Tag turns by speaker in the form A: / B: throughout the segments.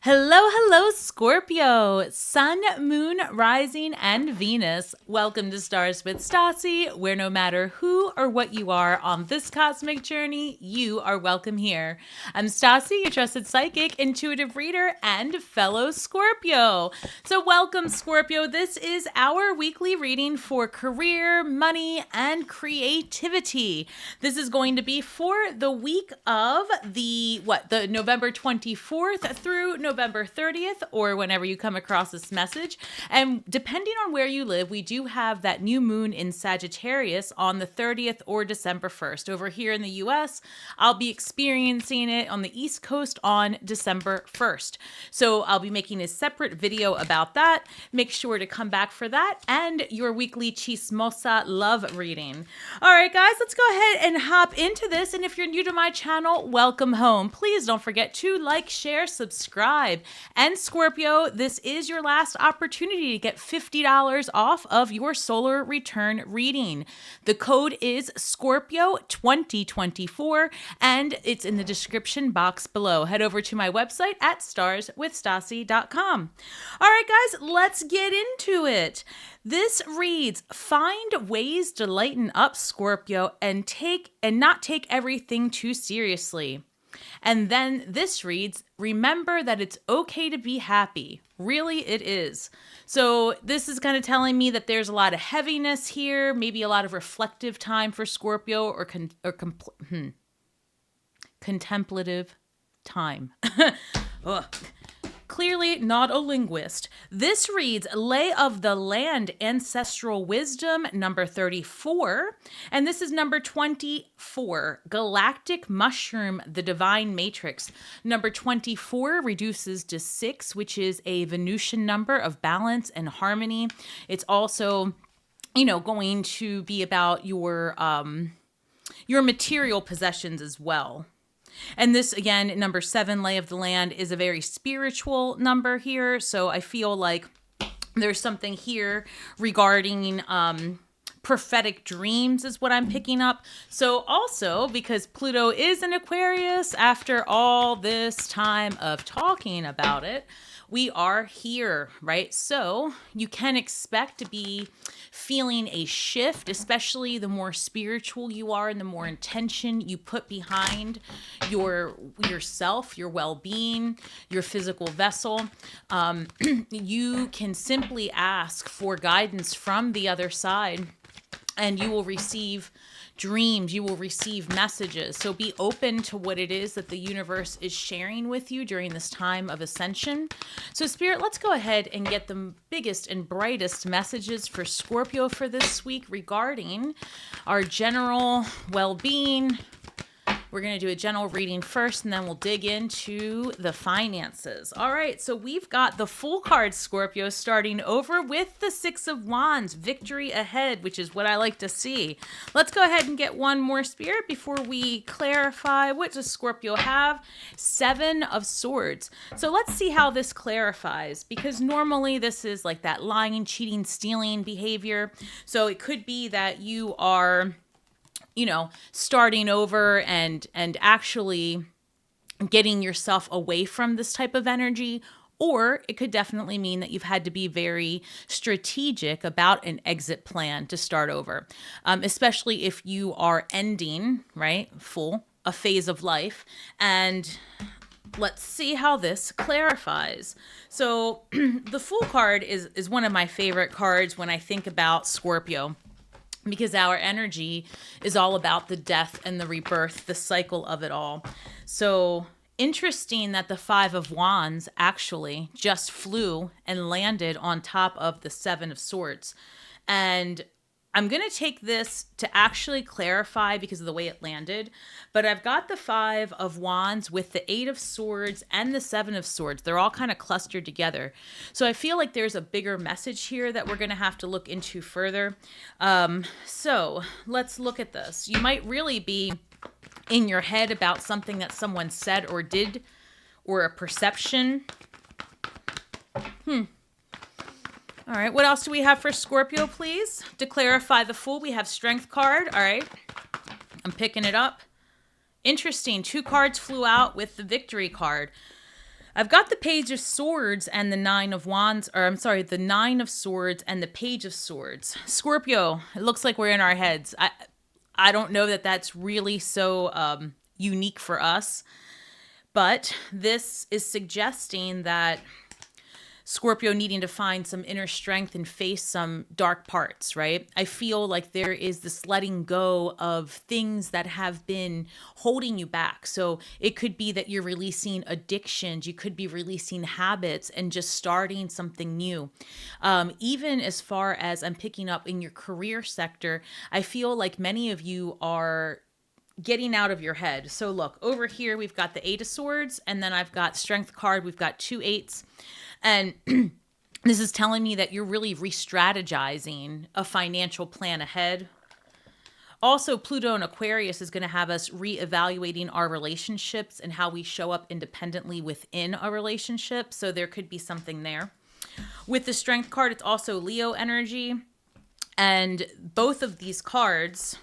A: Hello, Scorpio, Sun, Moon, Rising, and Venus. Welcome to Stars with Stasi, where no matter who or what you are on this cosmic journey, you are welcome here. I'm Stasi, your trusted psychic, intuitive reader, and fellow Scorpio. So welcome, Scorpio. This is our weekly reading for career, money, and creativity. This is going to be for the week of the November 24th through November 30th, or whenever you come across this message. And depending on where you live, we do have that new moon in Sagittarius on the 30th or December 1st. Over here in the US, I'll be experiencing it on the East Coast on December 1st. So I'll be making a separate video about that. Make sure to come back for that and your weekly Chismosa love reading. All right, guys, let's go ahead and hop into this. And if you're new to my channel, welcome home. Please don't forget to like, share, subscribe. And Scorpio, this is your last opportunity to get $50 off of your solar return reading. The code is Scorpio2024, and it's in the description box below. Head over to my website at starswithstasi.com. All right, guys, let's get into it. This reads, find ways to lighten up, Scorpio, and not take everything too seriously. And then this reads, remember that it's okay to be happy. Really, it is. So this is kind of telling me that there's a lot of heaviness here, maybe a lot of reflective time for Scorpio or contemplative time. Ugh. Clearly not a linguist. This reads Lay of the Land, Ancestral Wisdom, number 34. And this is number 24, Galactic Mushroom, the Divine Matrix. Number 24 reduces to 6, which is a Venusian number of balance and harmony. It's also, going to be about your material possessions as well. And this, again, number 7, Lay of the Land, is a very spiritual number here. So I feel like there's something here regarding prophetic dreams is what I'm picking up. So also, because Pluto is in Aquarius, after all this time of talking about it, we are here, right? So you can expect to be feeling a shift, especially the more spiritual you are and the more intention you put behind yourself, your well-being, your physical vessel. You can simply ask for guidance from the other side, and you will receive dreams, you will receive messages. So be open to what it is that the universe is sharing with you during this time of ascension. So Spirit, let's go ahead and get the biggest and brightest messages for Scorpio for this week regarding our general well-being. We're going to do a general reading first, and then we'll dig into the finances. All right, so we've got the full card, Scorpio, starting over with the 6 of Wands, victory ahead, which is what I like to see. Let's go ahead and get one more, Spirit, before we clarify. What does Scorpio have? 7 of Swords. So let's see how this clarifies, because normally this is like that lying, cheating, stealing behavior. So it could be that you are starting over and actually getting yourself away from this type of energy. Or it could definitely mean that you've had to be very strategic about an exit plan to start over, especially if you are ending, right, a phase of life. And let's see how this clarifies. So the Fool card is one of my favorite cards when I think about Scorpio, because our energy is all about the death and the rebirth, the cycle of it all. So interesting that the 5 of Wands actually just flew and landed on top of the 7 of Swords. And I'm going to take this to actually clarify because of the way it landed, but I've got the 5 of Wands with the 8 of Swords and the 7 of Swords. They're all kind of clustered together. So I feel like there's a bigger message here that we're going to have to look into further. So let's look at this. You might really be in your head about something that someone said or did, or a perception. All right, what else do we have for Scorpio, please? To clarify the Fool, we have Strength card. All right, I'm picking it up. Interesting, 2 cards flew out with the Victory card. I've got the Page of Swords and the Nine of Wands, or I'm sorry, the Nine of Swords and the Page of Swords. Scorpio, it looks like we're in our heads. I don't know that that's really so unique for us, but this is suggesting that Scorpio needing to find some inner strength and face some dark parts, right? I feel like there is this letting go of things that have been holding you back. So it could be that you're releasing addictions, you could be releasing habits and just starting something new. Even as far as I'm picking up in your career sector, I feel like many of you are getting out of your head. So look, over here, we've got the Eight of Swords, and then I've got Strength card. We've got 2 8s. And this is telling me that you're really re-strategizing a financial plan ahead. Also, Pluto and Aquarius is going to have us reevaluating our relationships and how we show up independently within a relationship. So there could be something there. With the Strength card, it's also Leo energy. And both of these cards,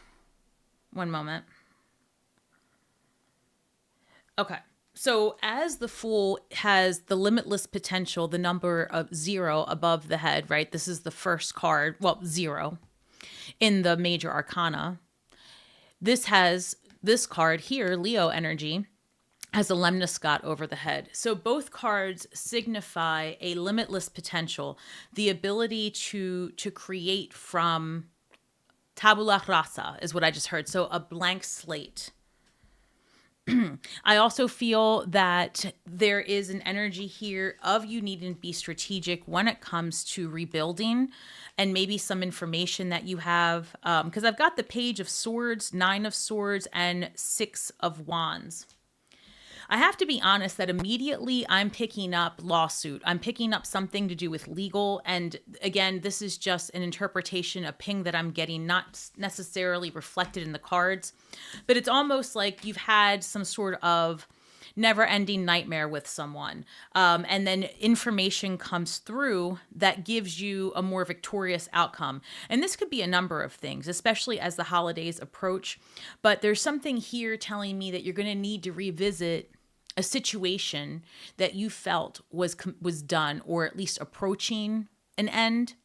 A: one moment. Okay. So as the Fool has the limitless potential, the number of 0 above the head, right? This is the first card, well, 0 in the major arcana. This card here, Leo energy, has a lemniscate over the head. So both cards signify a limitless potential, the ability to create from tabula rasa is what I just heard. So a blank slate. I also feel that there is an energy here of you needing to be strategic when it comes to rebuilding, and maybe some information that you have. Because I've got the Page of Swords, 9 of Swords, and 6 of Wands. I have to be honest that immediately I'm picking up lawsuit. I'm picking up something to do with legal. And again, this is just an interpretation, a ping that I'm getting, not necessarily reflected in the cards. But it's almost like you've had some sort of never-ending nightmare with someone. And then information comes through that gives you a more victorious outcome. And this could be a number of things, especially as the holidays approach. But there's something here telling me that you're going to need to revisit a situation that you felt was done, or at least approaching an end.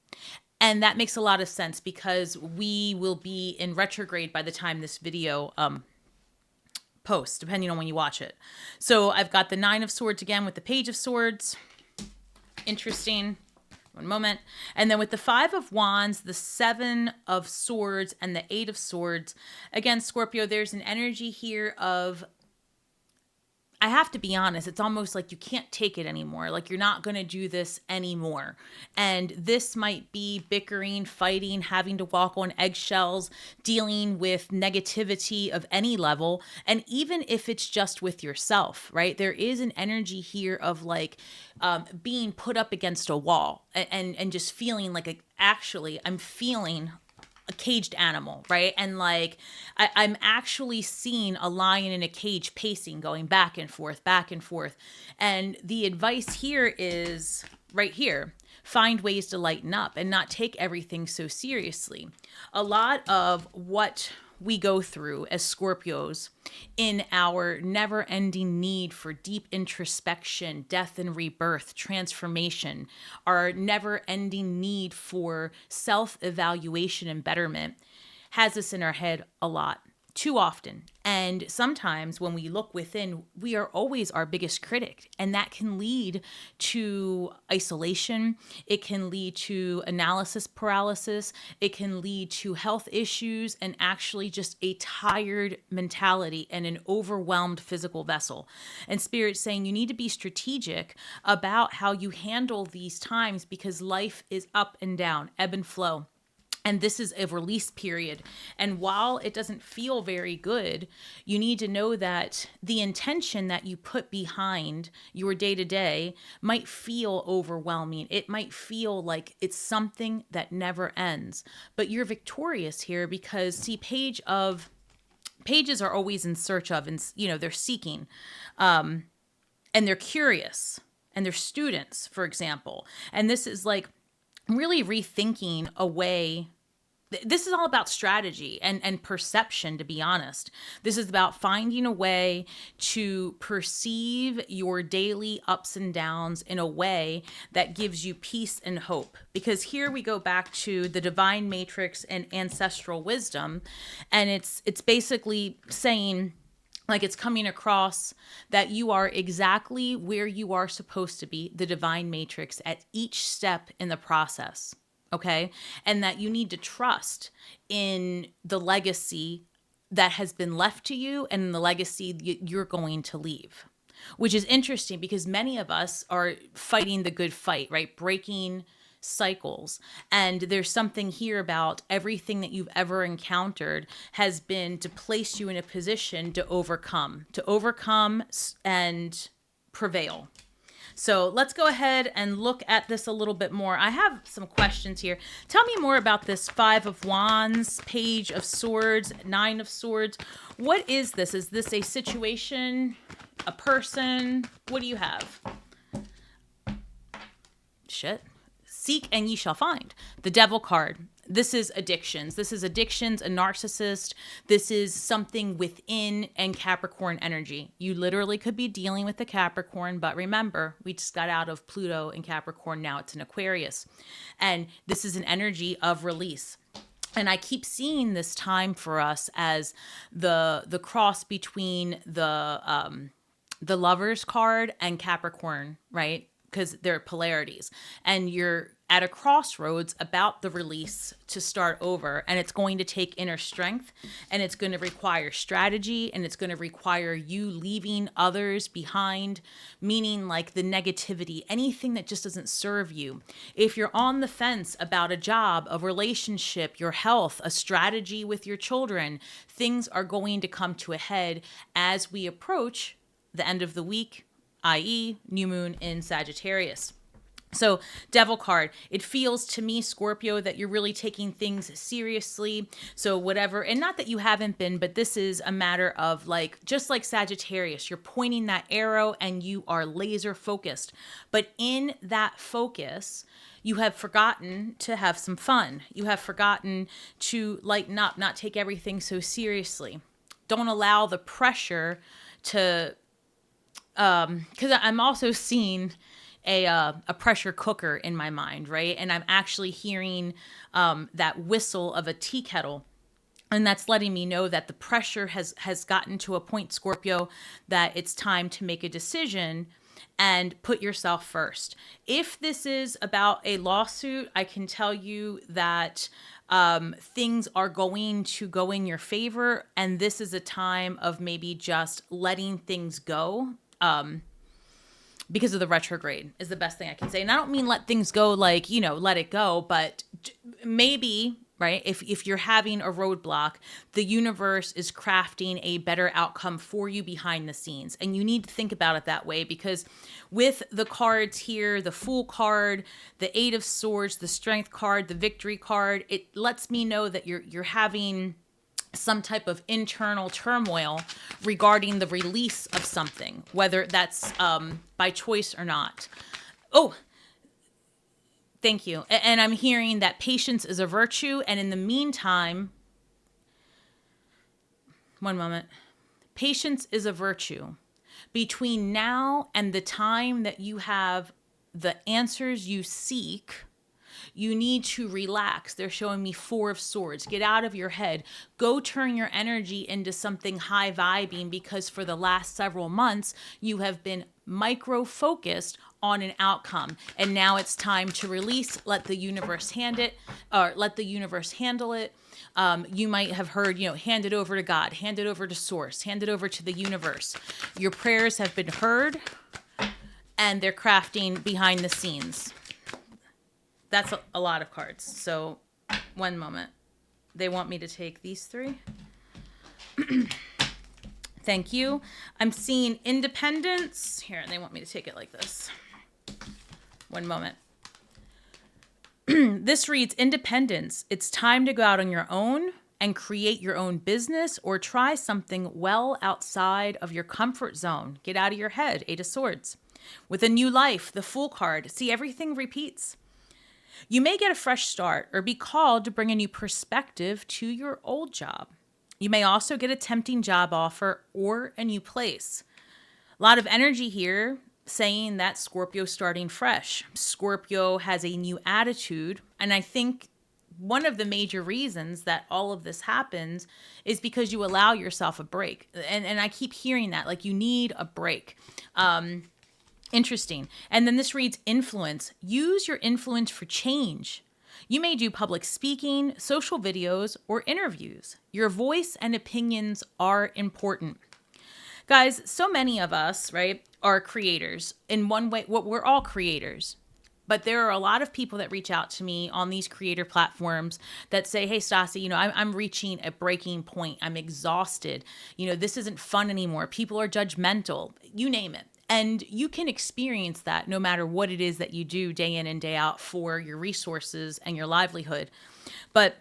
A: And that makes a lot of sense because we will be in retrograde by the time this video posts, depending on when you watch it. So I've got the 9 of Swords again with the Page of Swords. Interesting. One moment. And then with the 5 of Wands, the 7 of Swords, and the 8 of Swords. Again, Scorpio, there's an energy here of, I have to be honest, it's almost like you can't take it anymore. Like you're not going to do this anymore. And this might be bickering, fighting, having to walk on eggshells, dealing with negativity of any level. And even if it's just with yourself, right? There is an energy here of like being put up against a wall and just feeling like, actually, I'm feeling a caged animal, right? And like I'm actually seeing a lion in a cage pacing, going back and forth, back and forth. And the advice here is right here: find ways to lighten up and not take everything so seriously. A lot of what we go through as Scorpios in our never-ending need for deep introspection, death and rebirth, transformation, our never-ending need for self-evaluation and betterment has us in our head a lot, too often. And sometimes when we look within, we are always our biggest critic. And that can lead to isolation. It can lead to analysis paralysis. It can lead to health issues and actually just a tired mentality and an overwhelmed physical vessel. And Spirit's saying you need to be strategic about how you handle these times, because life is up and down, ebb and flow. And this is a release period. And while it doesn't feel very good, you need to know that the intention that you put behind your day-to-day might feel overwhelming. It might feel like it's something that never ends. But you're victorious here because, see, pages are always in search of, and they're seeking. And they're curious. And they're students, for example. And this is like really rethinking a way This is all about strategy and perception, to be honest. This is about finding a way to perceive your daily ups and downs in a way that gives you peace and hope. Because here we go back to the divine matrix and ancestral wisdom, and it's basically saying, like, it's coming across that you are exactly where you are supposed to be, the divine matrix, at each step in the process. Okay. And that you need to trust in the legacy that has been left to you and the legacy you're going to leave, which is interesting because many of us are fighting the good fight, right? Breaking cycles. And there's something here about everything that you've ever encountered has been to place you in a position to overcome and prevail. So let's go ahead and look at this a little bit more. I have some questions here. Tell me more about this 5 of Wands, Page of Swords, 9 of Swords. What is this? Is this a situation, a person? What do you have? Shit. Seek and ye shall find. The Devil card. This is addictions. This is addictions, a narcissist. This is something within, and Capricorn energy. You literally could be dealing with the Capricorn, but remember, we just got out of Pluto and Capricorn. Now it's in Aquarius. And this is an energy of release. And I keep seeing this time for us as the cross between the Lovers card and Capricorn, right? Because they're polarities, and you're at a crossroads about the release to start over, and it's going to take inner strength, and it's going to require strategy, and it's going to require you leaving others behind, meaning like the negativity, anything that just doesn't serve you. If you're on the fence about a job, a relationship, your health, a strategy with your children, things are going to come to a head as we approach the end of the week, i.e. new moon in Sagittarius. So Devil card, it feels to me, Scorpio, that you're really taking things seriously. So whatever, and not that you haven't been, but this is a matter of like, just like Sagittarius, you're pointing that arrow and you are laser focused. But in that focus, you have forgotten to have some fun. You have forgotten to lighten up, not take everything so seriously. Don't allow the pressure to, because I'm also seeing a pressure cooker in my mind, right? And I'm actually hearing that whistle of a tea kettle. And that's letting me know that the pressure has gotten to a point, Scorpio, that it's time to make a decision and put yourself first. If this is about a lawsuit, I can tell you that things are going to go in your favor. And this is a time of maybe just letting things go. Because of the retrograde is the best thing I can say. And I don't mean let things go like, let it go, but maybe, right, if you're having a roadblock, the universe is crafting a better outcome for you behind the scenes. And you need to think about it that way, because with the cards here, the Fool card, the 8 of Swords, the Strength card, the Victory card, it lets me know that you're having some type of internal turmoil regarding the release of something, whether that's by choice or not. Oh, thank you. And I'm hearing that patience is a virtue. And in the meantime, one moment. Patience is a virtue. Between now and the time that you have the answers you seek, you need to relax. They're showing me 4 of Swords. Get out of your head. Go turn your energy into something high vibing, because for the last several months, you have been micro-focused on an outcome. And now it's time to release. Let the universe handle it. You might have heard, hand it over to God, hand it over to Source, hand it over to the universe. Your prayers have been heard, and they're crafting behind the scenes. That's a lot of cards. So, one moment. They want me to take these 3. Thank you. I'm seeing Independence. Here, they want me to take it like this. One moment. This reads Independence. It's time to go out on your own and create your own business, or try something well outside of your comfort zone. Get out of your head. 8 of Swords. With a new life, the Fool card. See, everything repeats. You may get a fresh start or be called to bring a new perspective to your old job. You may also get a tempting job offer or a new place. A lot of energy here saying that Scorpio starting fresh. Scorpio has a new attitude. And I think one of the major reasons that all of this happens is because you allow yourself a break. And I keep hearing that, like you need a break. Interesting. And then this reads influence. Use your influence for change. You may do public speaking, social videos, or interviews. Your voice and opinions are important. Guys, so many of us, right, are creators in one way. We're all creators. But there are a lot of people that reach out to me on these creator platforms that say, hey, Stasi, I'm reaching a breaking point. I'm exhausted. This isn't fun anymore. People are judgmental. You name it. And you can experience that no matter what it is that you do day in and day out for your resources and your livelihood. But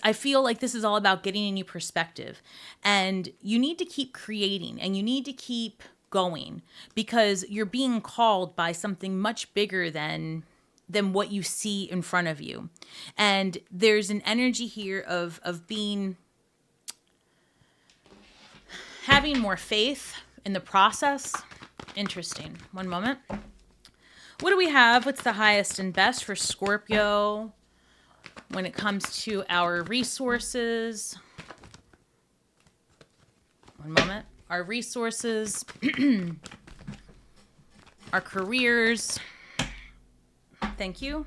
A: I feel like this is all about getting a new perspective. And you need to keep creating and you need to keep going because you're being called by something much bigger than what you see in front of you. And there's an energy here of having more faith in the process. Interesting. One moment. What do we have? What's the highest and best for Scorpio when it comes to our resources? One moment. Our resources, our careers. Thank you.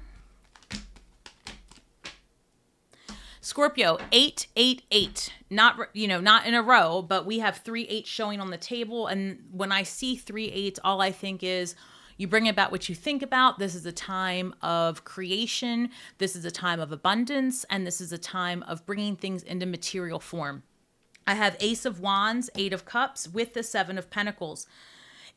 A: Scorpio, 888. Not in a row, but we have 3 8s showing on the table. And when I see 3 8s, all I think is you bring about what you think about. This is a time of creation. This is a time of abundance. And this is a time of bringing things into material form. I have Ace of Wands, 8 of Cups with the 7 of Pentacles.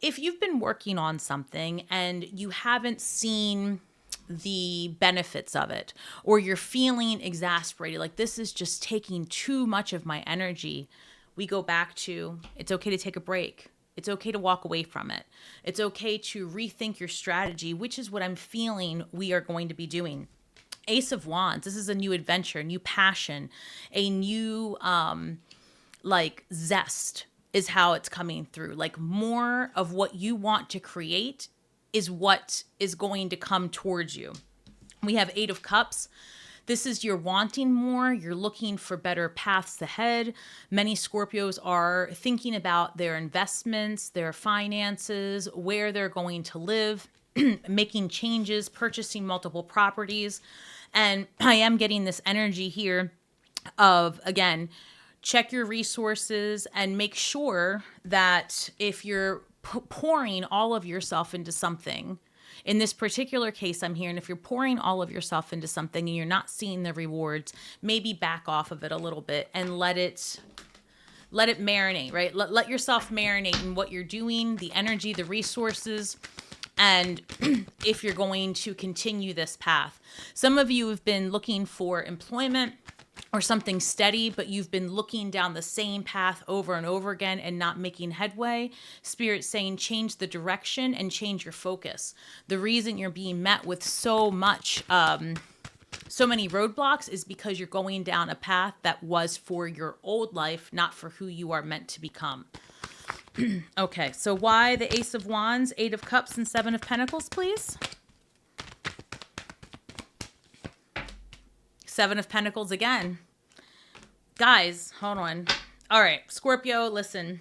A: If you've been working on something and you haven't seen the benefits of it, or you're feeling exasperated, like this is just taking too much of my energy, we go back to, it's okay to take a break. It's okay to walk away from it. It's okay to rethink your strategy, which is what I'm feeling we are going to be doing. Ace of Wands, this is a new adventure, a new passion, a new zest is how it's coming through. Like more of what you want to create is what is going to come towards you. We have 8 of Cups. This is you're wanting more. You're looking for better paths ahead. Many Scorpios are thinking about their investments, their finances, where they're going to live, making changes, purchasing multiple properties. And I am getting this energy here of, again, check your resources and make sure that if you're pouring all of yourself into something, in this particular case I'm hearing, if you're pouring all of yourself into something and you're not seeing the rewards, maybe back off of it a little bit and let it marinate, right? Let yourself marinate in what you're doing, the energy, the resources, and if you're going to continue this path. Some of you have been looking for employment or something steady, but you've been looking down the same path over and over again and not making headway. Spirit's saying change the direction and change your focus. The reason you're being met with so many roadblocks is because you're going down a path that was for your old life, not for who you are meant to become. Okay, so why the Ace of Wands, 8 of Cups, and 7 of Pentacles, please? 7 of Pentacles again. Guys, hold on. All right, Scorpio, listen.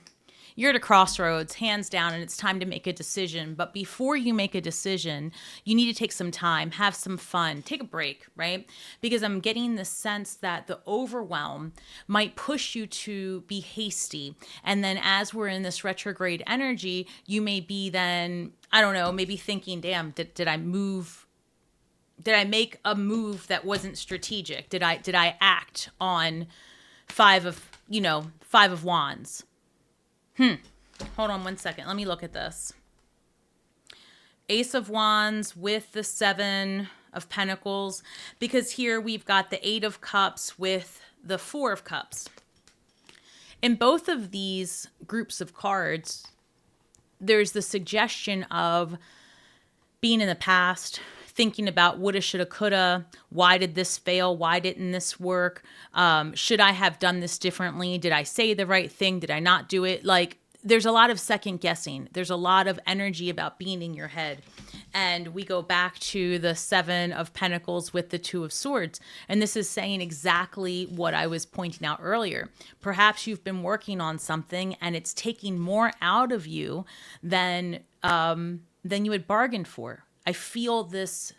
A: You're at a crossroads, hands down, and it's time to make a decision. But before you make a decision, you need to take some time, have some fun, take a break, right? Because I'm getting the sense that the overwhelm might push you to be hasty. And then as we're in this retrograde energy, you may be then, I don't know, maybe thinking, damn, did I move? Did I make a move that wasn't strategic? Did I act on 5 of Wands? Hold on one second. Let me look at this. Ace of Wands with the 7 of Pentacles, because here we've got the 8 of Cups with the 4 of Cups. In both of these groups of cards, there's the suggestion of being in the past, thinking about woulda, shoulda, coulda. Why did this fail? Why didn't this work? Should I have done this differently? Did I say the right thing? Did I not do it? Like, there's a lot of second guessing. There's a lot of energy about being in your head. And we go back to the 7 of Pentacles with the 2 of Swords. And this is saying exactly what I was pointing out earlier. Perhaps you've been working on something and it's taking more out of you than you had bargained for. I feel this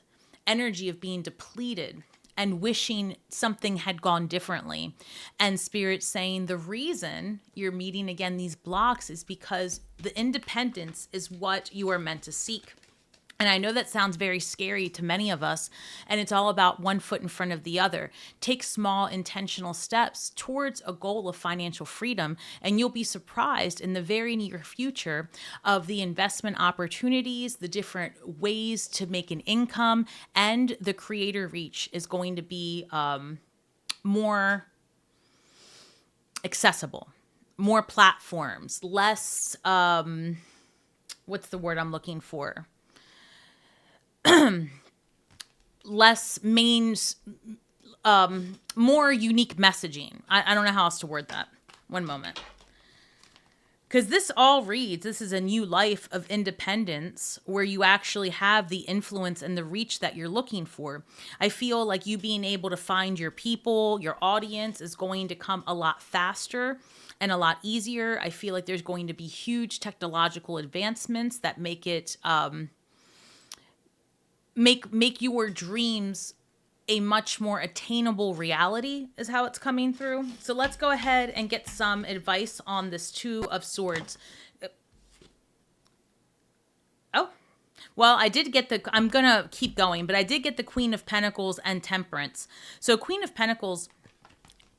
A: energy of being depleted and wishing something had gone differently. And Spirit saying the reason you're meeting again these blocks is because the independence is what you are meant to seek. And I know that sounds very scary to many of us, and it's all about one foot in front of the other. Take small intentional steps towards a goal of financial freedom, and you'll be surprised in the very near future of the investment opportunities, the different ways to make an income, and the creator reach is going to be more accessible, more platforms, less, what's the word I'm looking for? Less more unique messaging. I don't know how else to word that. One moment. Because this all reads, this is a new life of independence where you actually have the influence and the reach that you're looking for. I feel like you being able to find your people, your audience is going to come a lot faster and a lot easier. I feel like there's going to be huge technological advancements that make it... make your dreams a much more attainable reality is how it's coming through. So let's go ahead and get some advice on this 2 of Swords. Oh, well, I did get I'm going to keep going, but I did get the Queen of Pentacles and Temperance. So Queen of Pentacles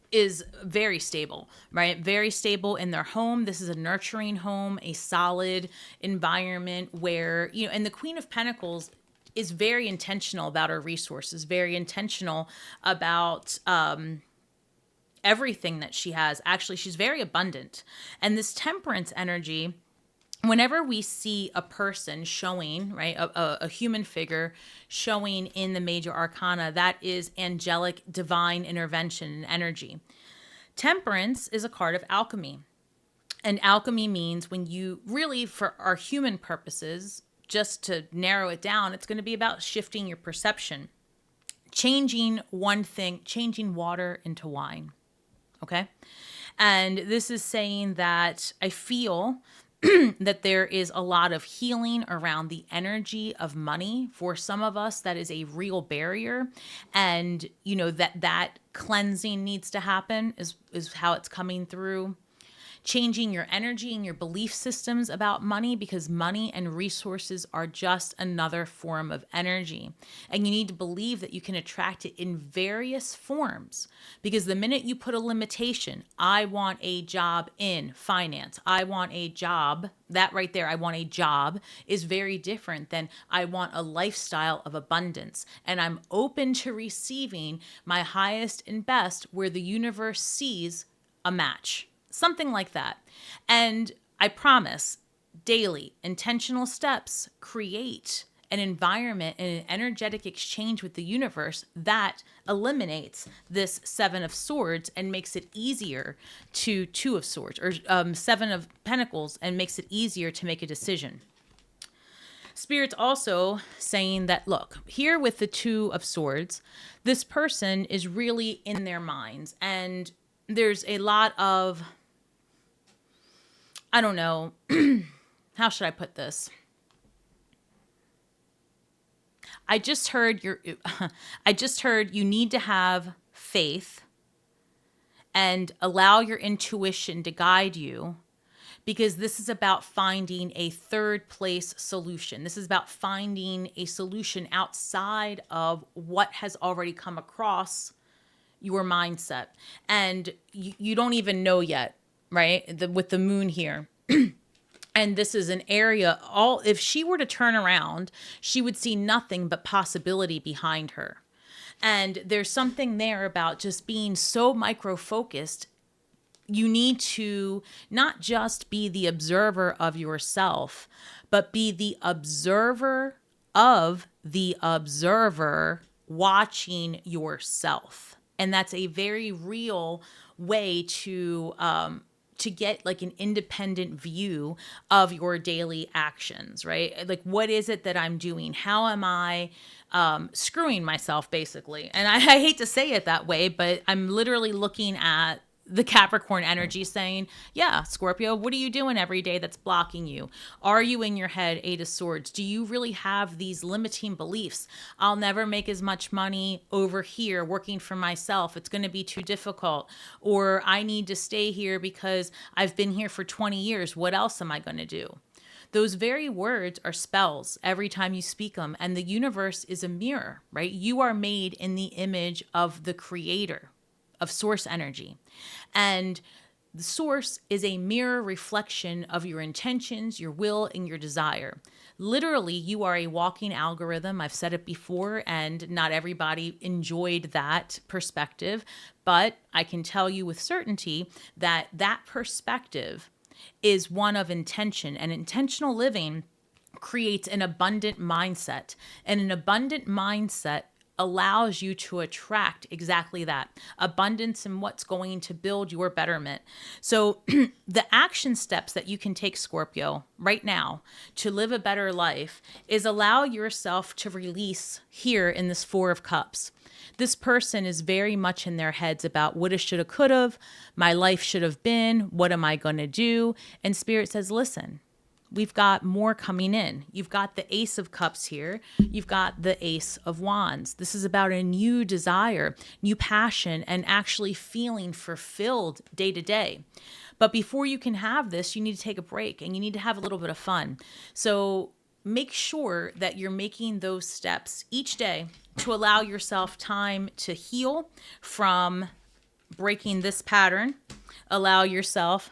A: is very stable, right? Very stable in their home. This is a nurturing home, a solid environment where, and the Queen of Pentacles is very intentional about her resources, very intentional about everything that she has. Actually, she's very abundant. And this Temperance energy, whenever we see a person showing, right, a human figure showing in the major arcana, that is angelic, divine intervention and energy. Temperance is a card of alchemy. And alchemy means when you really, for our human purposes, just to narrow it down, it's going to be about shifting your perception, changing one thing, changing water into wine. Okay. And this is saying that I feel that there is a lot of healing around the energy of money. For some of us, that is a real barrier. And, that cleansing needs to happen is how it's coming through. Changing your energy and your belief systems about money, because money and resources are just another form of energy. And you need to believe that you can attract it in various forms, because the minute you put a limitation, I want a job in finance, I want a job, that right there, I want a job, is very different than I want a lifestyle of abundance. And I'm open to receiving my highest and best where the universe sees a match. Something like that. And I promise, daily, intentional steps create an environment and an energetic exchange with the universe that eliminates this 7 of Swords and makes it easier to 2 of Swords, or 7 of Pentacles, and makes it easier to make a decision. Spirit's also saying that, look, here with the 2 of Swords, this person is really in their minds, and there's a lot of, I don't know, how should I put this? I just heard you need to have faith and allow your intuition to guide you, because this is about finding a third place solution. This is about finding a solution outside of what has already come across your mindset. And you don't even know yet, right? With the moon here. And this is an area, if she were to turn around, she would see nothing but possibility behind her. And there's something there about just being so micro-focused. You need to not just be the observer of yourself, but be the observer of the observer watching yourself. And that's a very real way to get like an independent view of your daily actions, right? Like, what is it that I'm doing? How am I screwing myself, basically? And I hate to say it that way, but I'm literally looking at the Capricorn energy saying, yeah, Scorpio, what are you doing every day that's blocking you? Are you in your head, Eight of Swords? Do you really have these limiting beliefs? I'll never make as much money over here working for myself. It's going to be too difficult. Or I need to stay here because I've been here for 20 years. What else am I going to do? Those very words are spells every time you speak them. And the universe is a mirror, right? You are made in the image of the creator, of source energy. And the source is a mirror reflection of your intentions, your will, and your desire. Literally, you are a walking algorithm. I've said it before, and not everybody enjoyed that perspective. But I can tell you with certainty that that perspective is one of intention, and intentional living creates an abundant mindset. And an abundant mindset allows you to attract exactly that abundance and what's going to build your betterment. So the action steps that you can take, Scorpio, right now to live a better life is allow yourself to release here in this Four of Cups. This person is very much in their heads about woulda, shoulda, coulda, my life should have been, what am I going to do? And Spirit says, listen, we've got more coming in. You've got the Ace of Cups here. You've got the Ace of Wands. This is about a new desire, new passion, and actually feeling fulfilled day to day. But before you can have this, you need to take a break and you need to have a little bit of fun. So make sure that you're making those steps each day to allow yourself time to heal from breaking this pattern. Allow yourself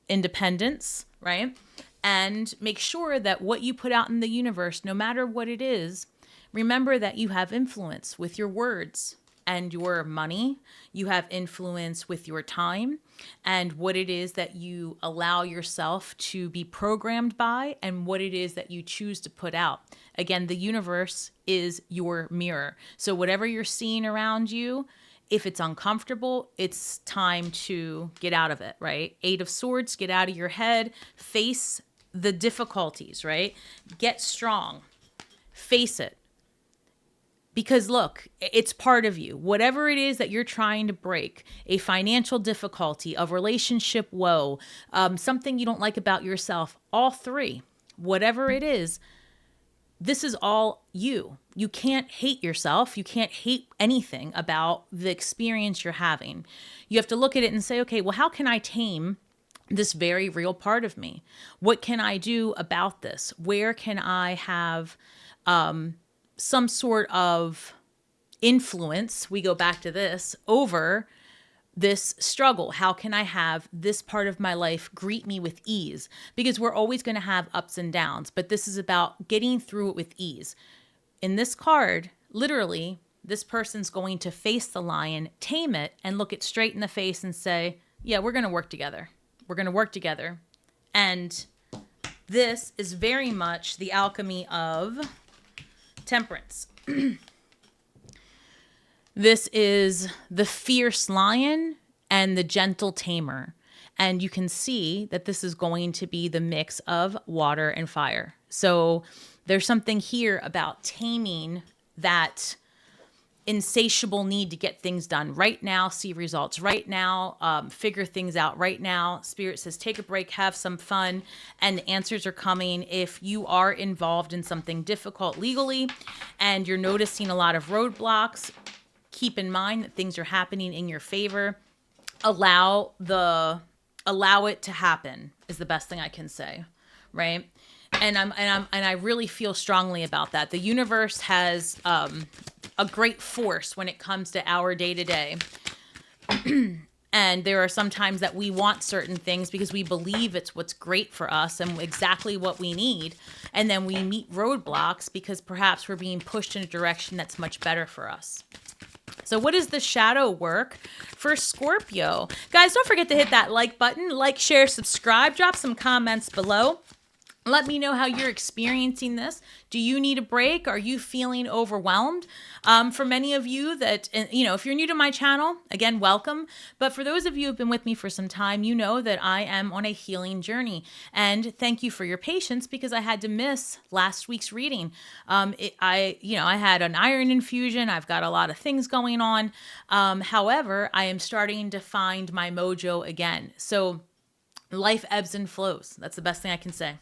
A: independence, right? And make sure that what you put out in the universe, no matter what it is, remember that you have influence with your words and your money. You have influence with your time and what it is that you allow yourself to be programmed by and what it is that you choose to put out. Again, the universe is your mirror. So whatever you're seeing around you, if it's uncomfortable, it's time to get out of it, right? Eight of Swords, get out of your head, face the difficulties, right? Get strong, face it. Because look, it's part of you. Whatever it is that you're trying to break, a financial difficulty, a relationship woe, something you don't like about yourself, all three, whatever it is, this is all you. You can't hate yourself. You can't hate anything about the experience you're having. You have to look at it and say, okay, well, how can I tame this very real part of me? What can I do about this? Where can I have some sort of influence? We go back to this over this struggle. How can I have this part of my life greet me with ease? Because we're always going to have ups and downs, but this is about getting through it with ease. In this card, literally, this person's going to face the lion, tame it, and look it straight in the face and say, yeah, we're going to work together. We're going to work together. And this is very much the alchemy of Temperance. This is the fierce lion and the gentle tamer. And you can see that this is going to be the mix of water and fire. So there's something here about taming that insatiable need to get things done right now, see results right now, figure things out right now. Spirit says, take a break, have some fun, and the answers are coming. If you are involved in something difficult legally and you're noticing a lot of roadblocks, keep in mind that things are happening in your favor. Allow it to happen is the best thing I can say, right? And I really feel strongly about that. The universe has a great force when it comes to our day-to-day. And there are some times that we want certain things because we believe it's what's great for us and exactly what we need. And then we meet roadblocks because perhaps we're being pushed in a direction that's much better for us. So what is the shadow work for Scorpio? Guys, don't forget to hit that like button, like, share, subscribe, drop some comments below. Let me know how you're experiencing this. Do you need a break? Are you feeling overwhelmed? For many of you that, if you're new to my channel, again, welcome. But for those of you who've been with me for some time, you know that I am on a healing journey. And thank you for your patience because I had to miss last week's reading. I had an iron infusion. I've got a lot of things going on. However, I am starting to find my mojo again. So life ebbs and flows. That's the best thing I can say.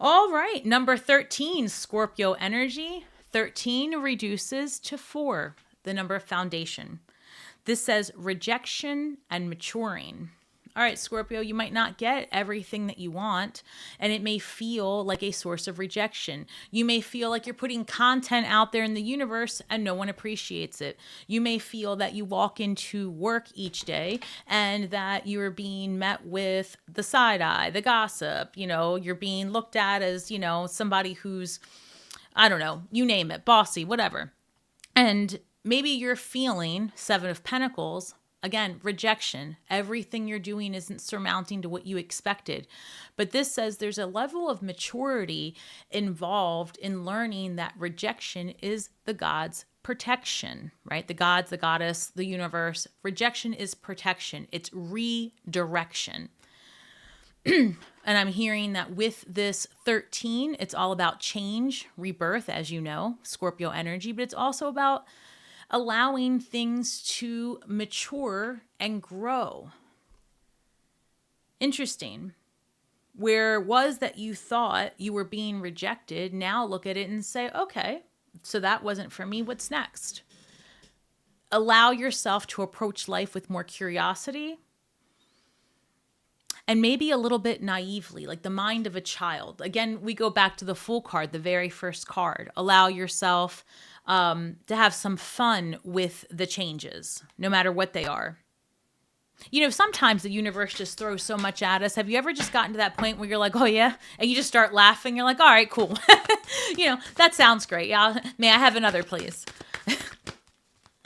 A: All right, number 13, Scorpio energy. 13 reduces to 4, the number of foundation. This says rejection and maturing. All right, Scorpio, you might not get everything that you want, and it may feel like a source of rejection. You may feel like you're putting content out there in the universe and no one appreciates it. You may feel that you walk into work each day and that you're being met with the side eye, the gossip, you're being looked at as, somebody who's, I don't know, you name it, bossy, whatever. And maybe you're feeling 7 of Pentacles. Again, rejection. Everything you're doing isn't surmounting to what you expected. But this says there's a level of maturity involved in learning that rejection is the God's protection, right? The gods, the goddess, the universe. Rejection is protection. It's redirection. And I'm hearing that with this 13, it's all about change, rebirth, as you know, Scorpio energy, but it's also about allowing things to mature and grow. Interesting. Where was that you thought you were being rejected, now look at it and say, okay, so that wasn't for me. What's next? Allow yourself to approach life with more curiosity and maybe a little bit naively, like the mind of a child. Again, we go back to the Fool card, the very first card. Allow yourself to have some fun with the changes, no matter what they are. Sometimes the universe just throws so much at us. Have you ever just gotten to that point where you're like, oh yeah, and you just start laughing? You're like, all right, cool. That sounds great. Yeah, may I have another, please?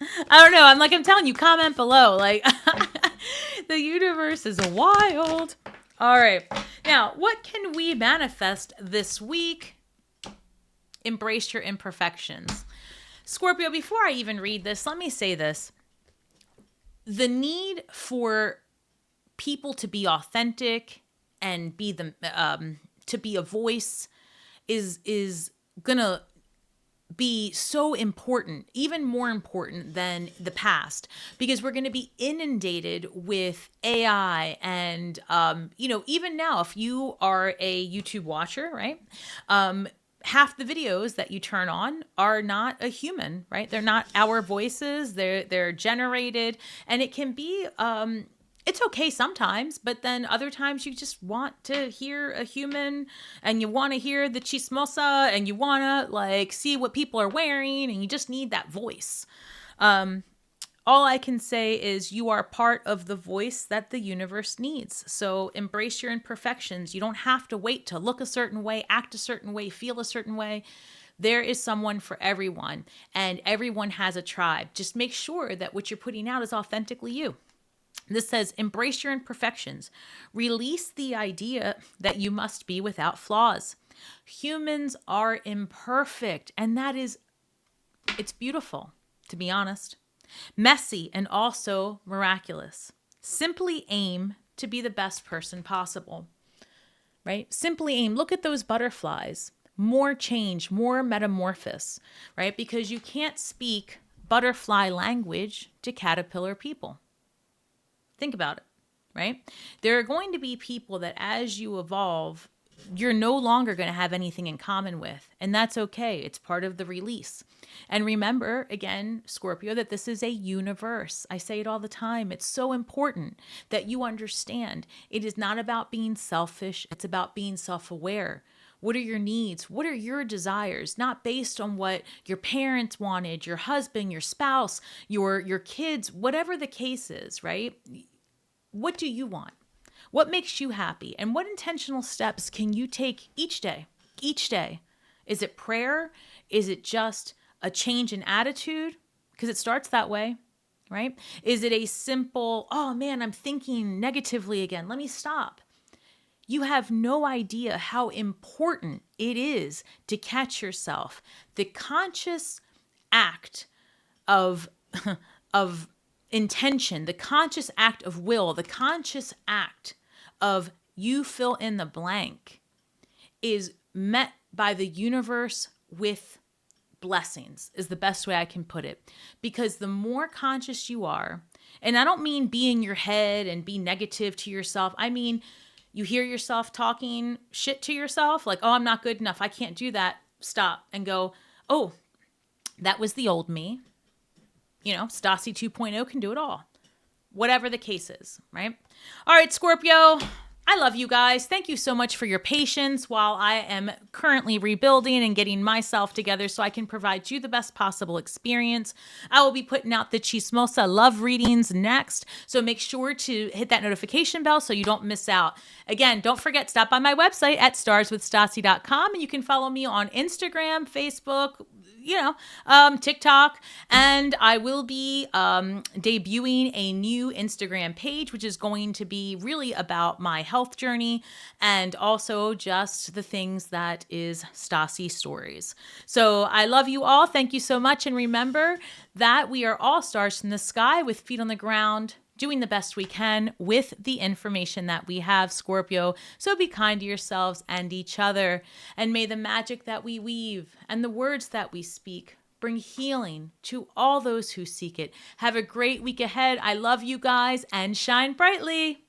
A: I don't know. I'm telling you, comment below. The universe is wild. All right. Now, what can we manifest this week? Embrace your imperfections. Scorpio, before I even read this, let me say this. The need for people to be authentic and be to be a voice is gonna be so important, even more important than the past, because we're going to be inundated with AI and, even now, if you are a YouTube watcher, right? Half the videos that you turn on are not a human, right? They're not our voices. They're generated, and it can be, it's okay sometimes, but then other times you just want to hear a human and you want to hear the chismosa and you want to see what people are wearing and you just need that voice. All I can say is you are part of the voice that the universe needs. So embrace your imperfections. You don't have to wait to look a certain way, act a certain way, feel a certain way. There is someone for everyone, and everyone has a tribe. Just make sure that what you're putting out is authentically you. This says, embrace your imperfections. Release the idea that you must be without flaws. Humans are imperfect, and it's beautiful, to be honest. Messy and also miraculous. Simply aim to be the best person possible, right? Simply aim. Look at those butterflies. More change, more metamorphosis, right? Because you can't speak butterfly language to caterpillar people. Think about it, right? There are going to be people that as you evolve, you're no longer going to have anything in common with. And that's okay. It's part of the release. And remember, again, Scorpio, that this is a universe. I say it all the time. It's so important that you understand it is not about being selfish. It's about being self-aware. What are your needs? What are your desires? Not based on what your parents wanted, your husband, your spouse, your kids, whatever the case is, right? What do you want? What makes you happy? And what intentional steps can you take each day? Each day. Is it prayer? Is it just a change in attitude? Because it starts that way, right? Is it a simple, oh man, I'm thinking negatively again. Let me stop. You have no idea how important it is to catch yourself. The conscious act of of intention, the conscious act of will, the conscious act of you fill in the blank is met by the universe with blessings, is the best way I can put it. Because the more conscious you are, and I don't mean be in your head and be negative to yourself. I mean, you hear yourself talking shit to yourself, like, oh, I'm not good enough, I can't do that. Stop and go, oh, that was the old me. You know, Stasi 2.0 can do it all. Whatever the case is, right? All right, Scorpio, I love you guys. Thank you so much for your patience while I am currently rebuilding and getting myself together so I can provide you the best possible experience. I will be putting out the Chismosa love readings next, so make sure to hit that notification bell so you don't miss out. Again, don't forget, stop by my website at starswithstasi.com, and you can follow me on Instagram, Facebook, TikTok, and I will be debuting a new Instagram page, which is going to be really about my health journey and also just the things that is Stasi stories. So I love you all. Thank you so much. And remember that we are all stars in the sky with feet on the ground, doing the best we can with the information that we have, Scorpio. So be kind to yourselves and each other. And may the magic that we weave and the words that we speak bring healing to all those who seek it. Have a great week ahead. I love you guys and shine brightly.